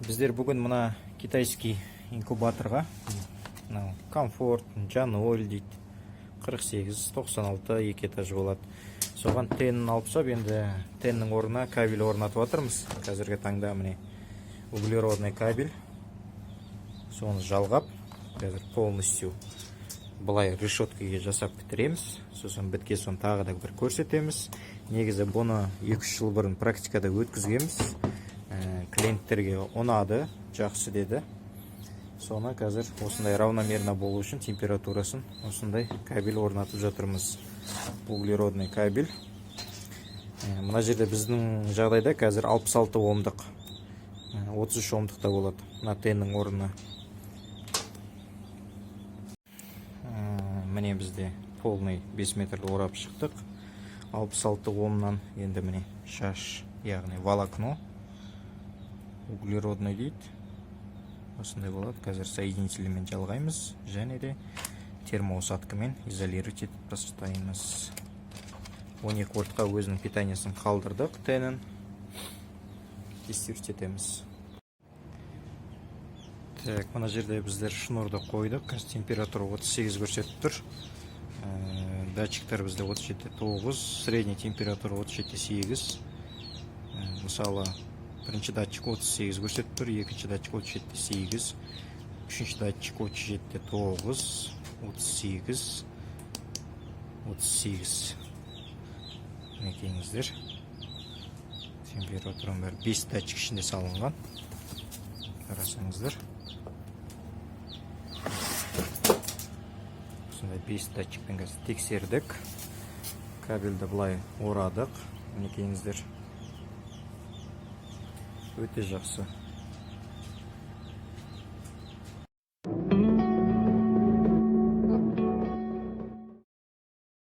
Біздер бүгін мына китайский инкубаторға комфорт Janol дейді 48-96 екі этажы болады. Соған тенін алып сап, енді теннің орнына кабель орнатып жатырмыз. Қазіргі таңда міне углеродный кабель. Соны жалғап, қазір полностью былай решеткаға жасап бітіреміз. Сосын біткен соң тағы да бір көрсетеміз. Негізі бұны 2-3 жыл бұрын практикада өткізгенбіз. Клиенттерге ұнады, жақсы деді. Соны қазір осындай равномерно болу үшін температурасын осындай кабель орнатып жатырмыз. Углеродный кабель. Мына жерде біздің жағдайда қазір 66 омдық, 33 омдықта болады. Мына теннің орнына. Міне бізде полный 5 метрлі орап шықтық. 66 омнан енді міне шаш, яғни волокно. Углеродный дейді. Осындай болады. Қазір соединительмен жалғаймыз, және де термоусадкамен изолировать етіп тастаймыз. 12 вольтқа өзінің питаниясын қалдырдық, тенін тестировать етеміз. Так, мына жерде біздер шнурды қойдық. Қазір температура 38 көрсетіп тұр. Датчиктер бізде 37,9, средний температура 37,8. Мысалы, бірінші датчик 38 көрсетіп тұр, екінші датчик 37,8, үшінші датчик 37,9, 38, 38. Мінекейіңіздер. Температурам бәрі 5 датчик ішінде салынған. Қарасаңыздар. Осындай 5 датчикпен қазір тексердік. Кабельді бұлай орадық. Мінекейіңіздер. Өте жақсы.